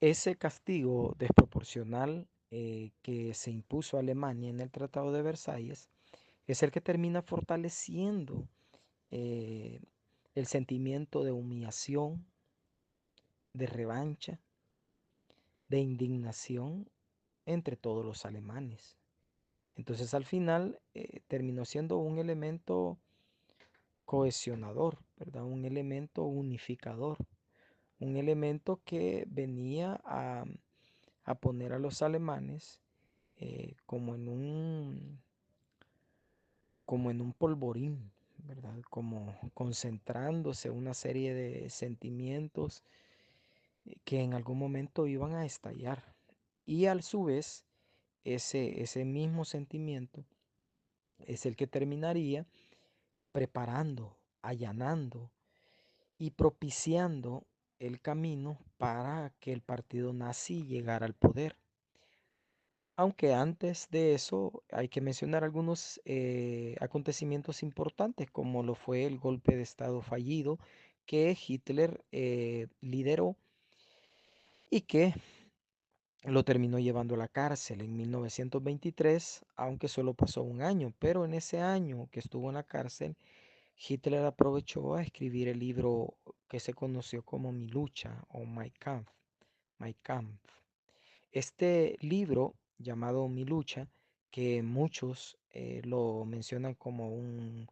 Ese castigo desproporcional que se impuso a Alemania en el Tratado de Versalles es el que termina fortaleciendo eh, el sentimiento de humillación, de revancha, de indignación entre todos los alemanes. Entonces al final terminó siendo un elemento cohesionador, ¿verdad? Un elemento unificador, un elemento que venía a poner a los alemanes como en un polvorín, ¿verdad? Como concentrándose una serie de sentimientos que en algún momento iban a estallar. Y a su vez, ese mismo sentimiento es el que terminaría preparando, allanando y propiciando el camino para que el partido nazi llegara al poder. Aunque antes de eso hay que mencionar algunos acontecimientos importantes, como lo fue el golpe de Estado fallido que Hitler lideró y que lo terminó llevando a la cárcel en 1923, aunque solo pasó un año, pero en ese año que estuvo en la cárcel, Hitler aprovechó a escribir el libro que se conoció como Mi lucha o Mein Kampf. Mein Kampf. Este libro llamado Mi lucha, que muchos lo mencionan como un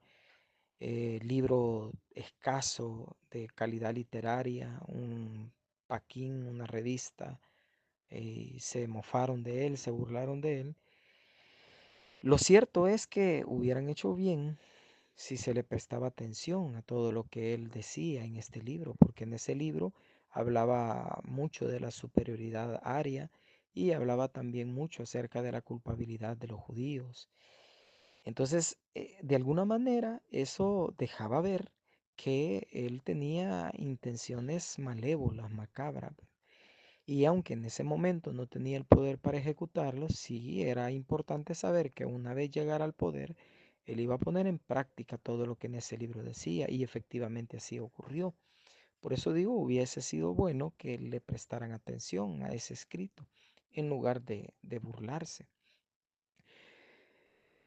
libro escaso de calidad literaria, un paquín, una revista, se mofaron de él, se burlaron de él. Lo cierto es que hubieran hecho bien si se le prestaba atención a todo lo que él decía en este libro, porque en ese libro hablaba mucho de la superioridad aria y hablaba también mucho acerca de la culpabilidad de los judíos. Entonces, de alguna manera, eso dejaba ver que él tenía intenciones malévolas, macabras. Y aunque en ese momento no tenía el poder para ejecutarlo, sí era importante saber que una vez llegara al poder, él iba a poner en práctica todo lo que en ese libro decía y efectivamente así ocurrió. Por eso digo, hubiese sido bueno que le prestaran atención a ese escrito en lugar de burlarse.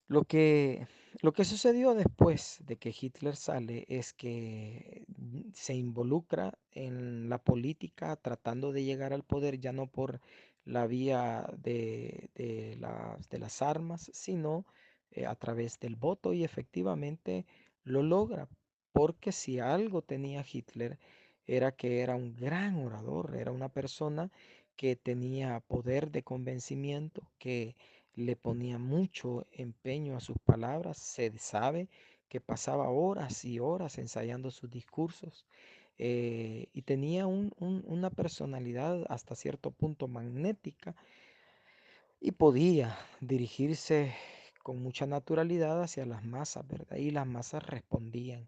Lo que, lo que sucedió después de que Hitler sale es que se involucra en la política tratando de llegar al poder ya no por la vía de las armas, sino a través del voto y efectivamente lo logra, porque si algo tenía Hitler era que era un gran orador, era una persona que tenía poder de convencimiento, que le ponía mucho empeño a sus palabras, se sabe que pasaba horas y horas ensayando sus discursos y tenía una personalidad hasta cierto punto magnética y podía dirigirse con mucha naturalidad hacia las masas, ¿verdad? Y las masas respondían.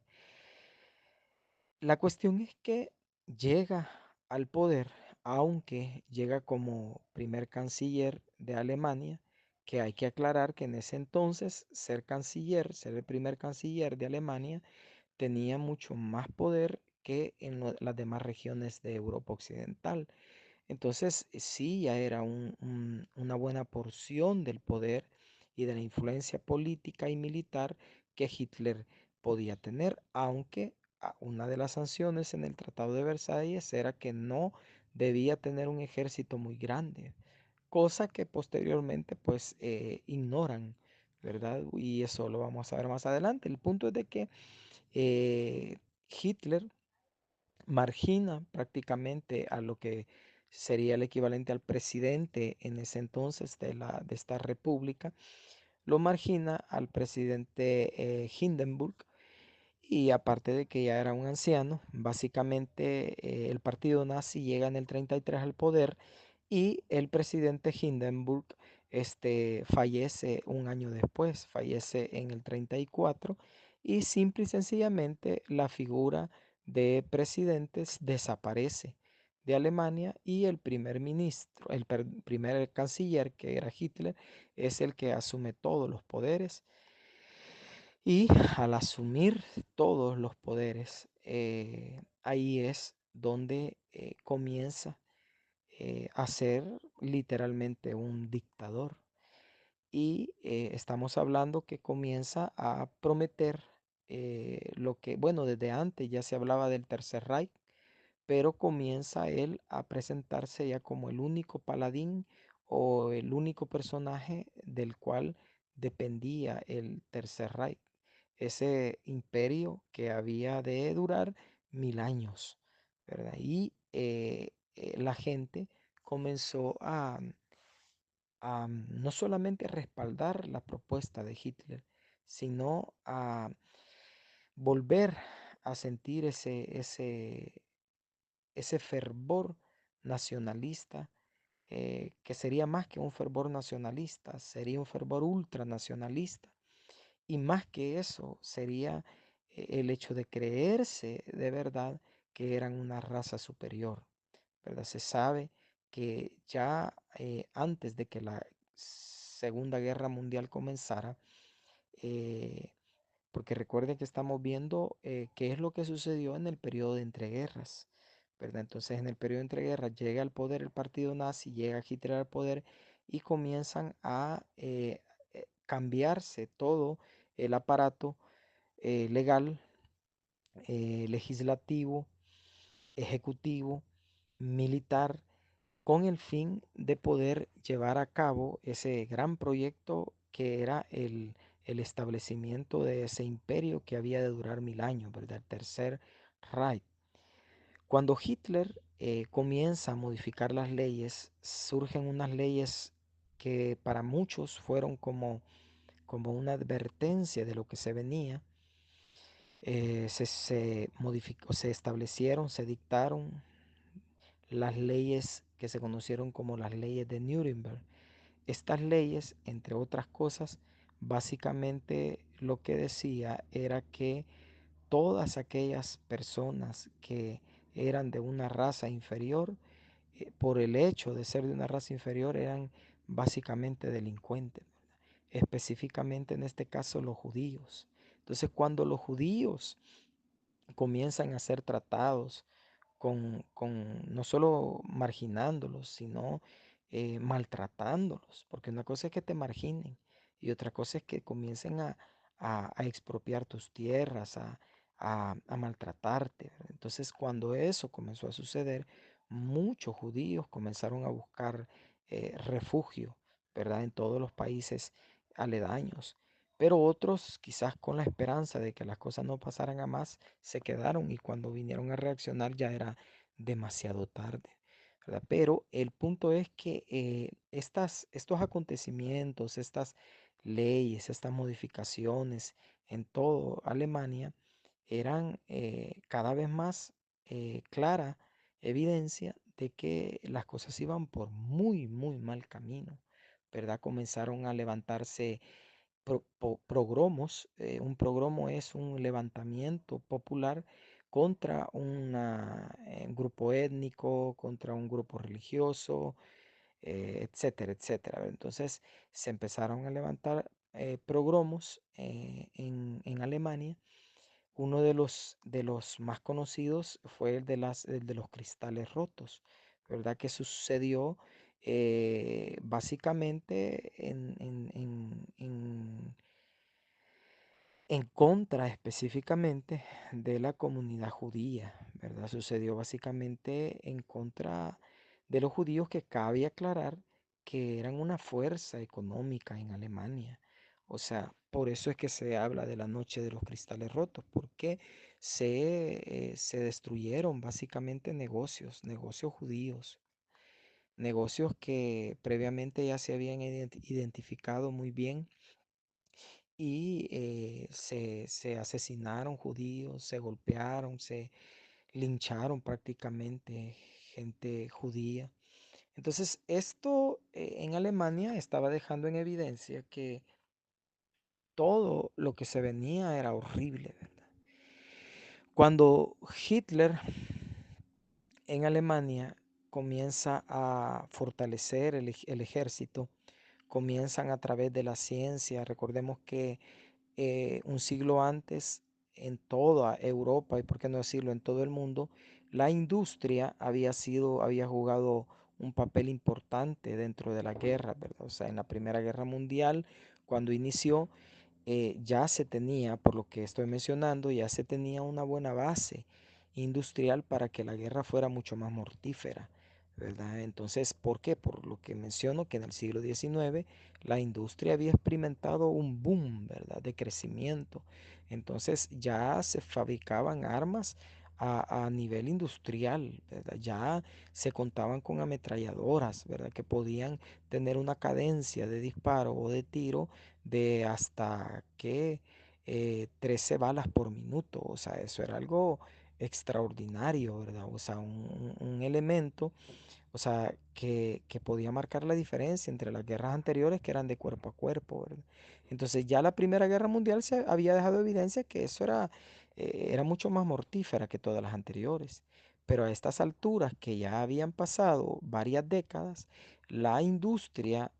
La cuestión es que llega al poder, aunque llega como primer canciller de Alemania, que hay que aclarar que en ese entonces ser canciller, ser el primer canciller de Alemania, tenía mucho más poder que en las demás regiones de Europa Occidental. Entonces, sí, ya era una buena porción del poder y de la influencia política y militar que Hitler podía tener, aunque una de las sanciones en el Tratado de Versalles era que no debía tener un ejército muy grande, cosa que posteriormente pues ignoran, ¿verdad? Y eso lo vamos a ver más adelante. El punto es de que eh, Hitler margina prácticamente a lo que sería el equivalente al presidente en ese entonces de esta república, lo margina al presidente Hindenburg y aparte de que ya era un anciano, básicamente el partido nazi llega en el 33 al poder y el presidente Hindenburg fallece un año después, fallece en el 34 y simple y sencillamente la figura de presidentes desaparece de Alemania y el primer ministro, primer canciller que era Hitler, es el que asume todos los poderes y al asumir todos los poderes, ahí es donde comienza a ser literalmente un dictador. Y estamos hablando que comienza a prometer lo que, bueno, desde antes ya se hablaba del Tercer Reich, pero comienza él a presentarse ya como el único paladín o el único personaje del cual dependía el Tercer Reich, ese imperio que había de durar 1000 años, ¿verdad? Y la gente comenzó a no solamente respaldar la propuesta de Hitler, sino a volver a sentir ese fervor nacionalista, que sería más que un fervor nacionalista, sería un fervor ultranacionalista. Y más que eso, sería el hecho de creerse de verdad que eran una raza superior, ¿verdad? Se sabe que ya antes de que la Segunda Guerra Mundial comenzara, eh, porque recuerden que estamos viendo qué es lo que sucedió en el periodo de entreguerras, ¿verdad? Entonces, en el periodo de entreguerras llega al poder el partido nazi, llega Hitler al poder y comienzan a cambiarse todo el aparato legal, legislativo, ejecutivo, militar, con el fin de poder llevar a cabo ese gran proyecto que era el establecimiento de ese imperio que había de durar 1000 años, ¿verdad? El Tercer Reich. Cuando Hitler comienza a modificar las leyes, surgen unas leyes que para muchos fueron como una advertencia de lo que se venía. Se modificó, se establecieron, se dictaron las leyes que se conocieron como las leyes de Nuremberg. Estas leyes, entre otras cosas, básicamente lo que decía era que todas aquellas personas que eran de una raza inferior, por el hecho de ser de una raza inferior, eran básicamente delincuentes, específicamente en este caso los judíos. Entonces, cuando los judíos comienzan a ser tratados no solo marginándolos, sino maltratándolos, porque una cosa es que te marginen y otra cosa es que comiencen a expropiar tus tierras, a maltratarte. Entonces, cuando eso comenzó a suceder, muchos judíos comenzaron a buscar refugio, ¿verdad? En todos los países aledaños. Pero otros, quizás con la esperanza de que las cosas no pasaran a más, se quedaron y cuando vinieron a reaccionar ya era demasiado tarde, ¿verdad? Pero el punto es que estos acontecimientos, estas leyes, estas modificaciones en toda Alemania eran cada vez más clara evidencia de que las cosas iban por muy, muy mal camino, ¿verdad? Comenzaron a levantarse progromos. Un progromo es un levantamiento popular contra un grupo étnico, contra un grupo religioso, etcétera, etcétera. Entonces se empezaron a levantar progromos en Alemania. Uno de los más conocidos fue el de los cristales rotos, ¿verdad? Que sucedió básicamente en contra específicamente de la comunidad judía, ¿verdad? Sucedió básicamente en contra de los judíos, que cabe aclarar que eran una fuerza económica en Alemania. O sea, por eso es que se habla de la noche de los cristales rotos, porque se destruyeron básicamente negocios judíos, negocios que previamente ya se habían identificado muy bien y se asesinaron judíos, se golpearon, se lincharon prácticamente gente judía. Entonces, esto en Alemania estaba dejando en evidencia que todo lo que se venía era horrible, ¿verdad? Cuando Hitler en Alemania comienza a fortalecer el ejército, comienzan a través de la ciencia. Recordemos que un siglo antes, en toda Europa y por qué no decirlo en todo el mundo, la industria había jugado un papel importante dentro de la guerra, ¿verdad? O sea, en la Primera Guerra Mundial, cuando inició, ya se tenía, por lo que estoy mencionando, ya se tenía una buena base industrial para que la guerra fuera mucho más mortífera, ¿verdad? Entonces, ¿por qué? Por lo que menciono que en el siglo XIX la industria había experimentado un boom, ¿verdad? De crecimiento. Entonces ya se fabricaban armas a nivel industrial, ¿verdad? Ya se contaban con ametralladoras, ¿verdad? Que podían tener una cadencia de disparo o de tiro de hasta que 13 balas por minuto. O sea, eso era algo extraordinario, ¿verdad? O sea, un elemento, o sea, que podía marcar la diferencia entre las guerras anteriores que eran de cuerpo a cuerpo, ¿verdad? Entonces ya la Primera Guerra Mundial se había dejado evidencia que eso era mucho más mortífera que todas las anteriores. Pero a estas alturas, que ya habían pasado varias décadas, la industria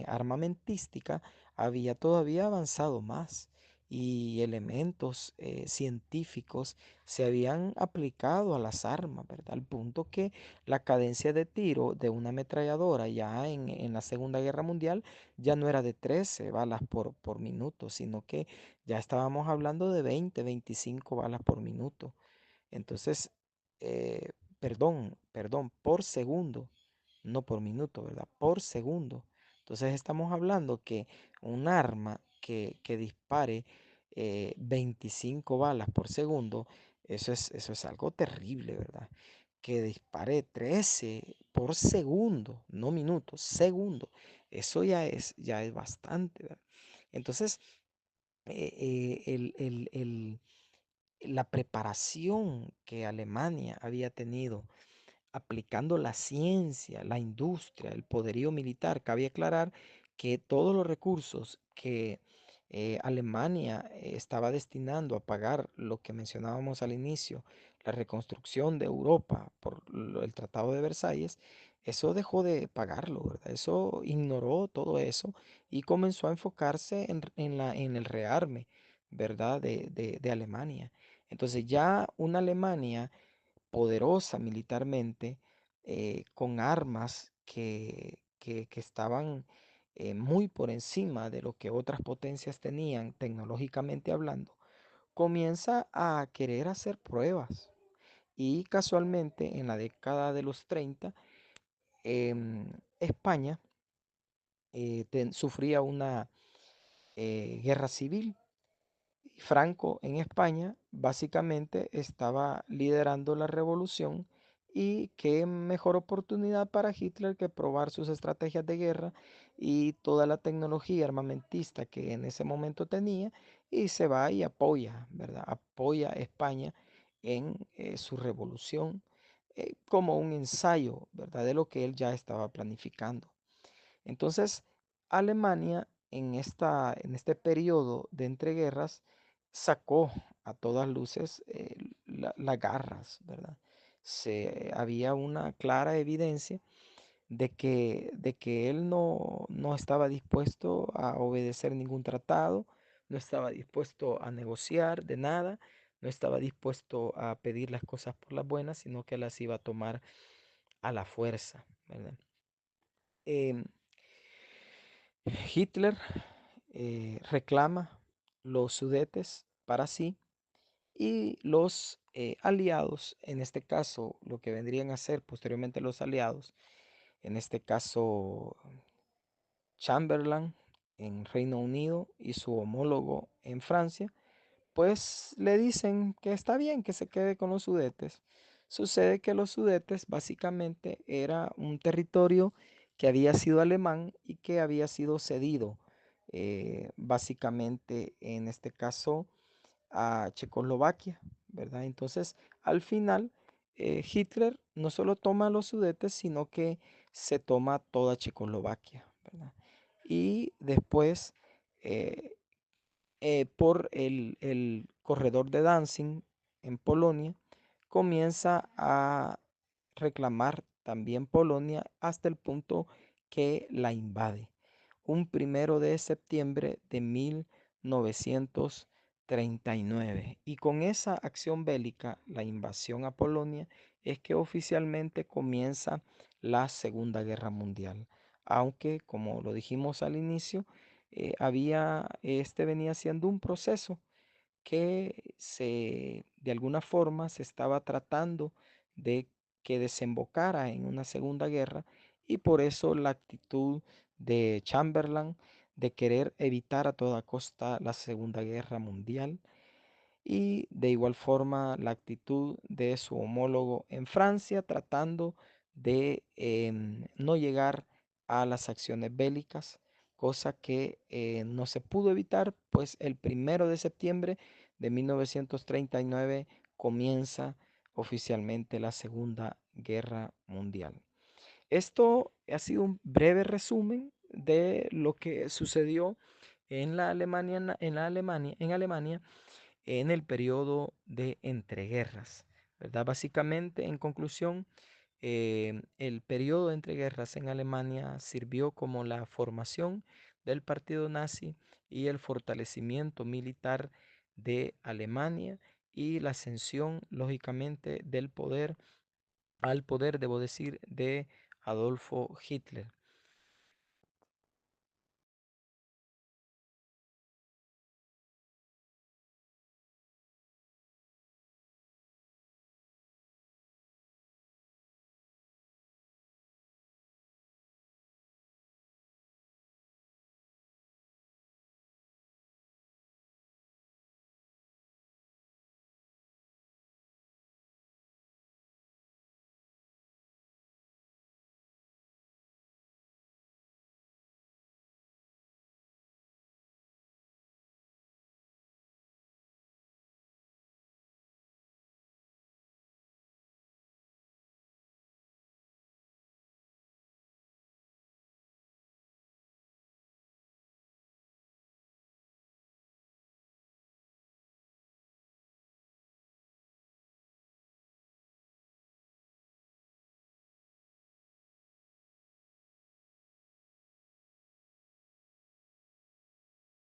armamentística había todavía avanzado más y elementos científicos se habían aplicado a las armas, ¿verdad? Al punto que la cadencia de tiro de una ametralladora ya en la Segunda Guerra Mundial ya no era de 13 balas por minuto, sino que ya estábamos hablando de 20, 25 balas por minuto. Entonces, perdón, por segundo, no por minuto, ¿verdad? Por segundo. Entonces estamos hablando que un arma que dispare 25 balas por segundo, eso es algo terrible, ¿verdad? Que dispare 13 por segundo, no minutos, segundo. Eso ya es bastante, ¿verdad? Entonces, la preparación que Alemania había tenido aplicando la ciencia, la industria, el poderío militar. Cabe aclarar que todos los recursos que Alemania estaba destinando a pagar lo que mencionábamos al inicio, la reconstrucción de Europa por el Tratado de Versalles, eso dejó de pagarlo, ¿verdad? Eso ignoró todo eso y comenzó a enfocarse en el rearme, ¿verdad? De Alemania. Entonces ya una Alemania poderosa militarmente, con armas que estaban muy por encima de lo que otras potencias tenían tecnológicamente hablando, comienza a querer hacer pruebas. Y casualmente en la década de los 30, España sufría una guerra civil. Franco en España básicamente estaba liderando la revolución y qué mejor oportunidad para Hitler que probar sus estrategias de guerra y toda la tecnología armamentista que en ese momento tenía y se va y apoya, ¿verdad? Apoya a España en su revolución como un ensayo, ¿verdad? De lo que él ya estaba planificando. Entonces, Alemania en este periodo de entreguerras sacó a todas luces las garras, ¿verdad? Había una clara evidencia de que él no estaba dispuesto a obedecer ningún tratado, no estaba dispuesto a negociar de nada, no estaba dispuesto a pedir las cosas por las buenas, sino que las iba a tomar a la fuerza, ¿verdad? Em, Hitler reclama los Sudetes para sí y los aliados, en este caso lo que vendrían a ser posteriormente los aliados, en este caso Chamberlain en Reino Unido y su homólogo en Francia, pues le dicen que está bien que se quede con los Sudetes. Sucede que los Sudetes básicamente era un territorio que había sido alemán y que había sido cedido básicamente en este caso a Checoslovaquia, ¿verdad? Entonces, al final, Hitler no solo toma los Sudetes, sino que se toma toda Checoslovaquia, ¿verdad? Y después eh, por el corredor de Danzig en Polonia, comienza a reclamar también Polonia hasta el punto que la invade. Un 1 de septiembre de 1939. Y con esa acción bélica, la invasión a Polonia, es que oficialmente comienza la Segunda Guerra Mundial. Aunque, como lo dijimos al inicio, este venía siendo un proceso que de alguna forma se estaba tratando de que desembocara en una segunda guerra, y por eso la actitud de Chamberlain de querer evitar a toda costa la Segunda Guerra Mundial, y de igual forma la actitud de su homólogo en Francia tratando de no llegar a las acciones bélicas, cosa que no se pudo evitar, pues el 1 de septiembre de 1939 comienza oficialmente la Segunda Guerra Mundial. Esto ha sido un breve resumen de lo que sucedió en Alemania en el periodo de entreguerras, ¿verdad? Básicamente, en conclusión, el periodo de entreguerras en Alemania sirvió como la formación del partido nazi y el fortalecimiento militar de Alemania y la ascensión, lógicamente, del poder al poder, debo decir, de Adolfo Hitler.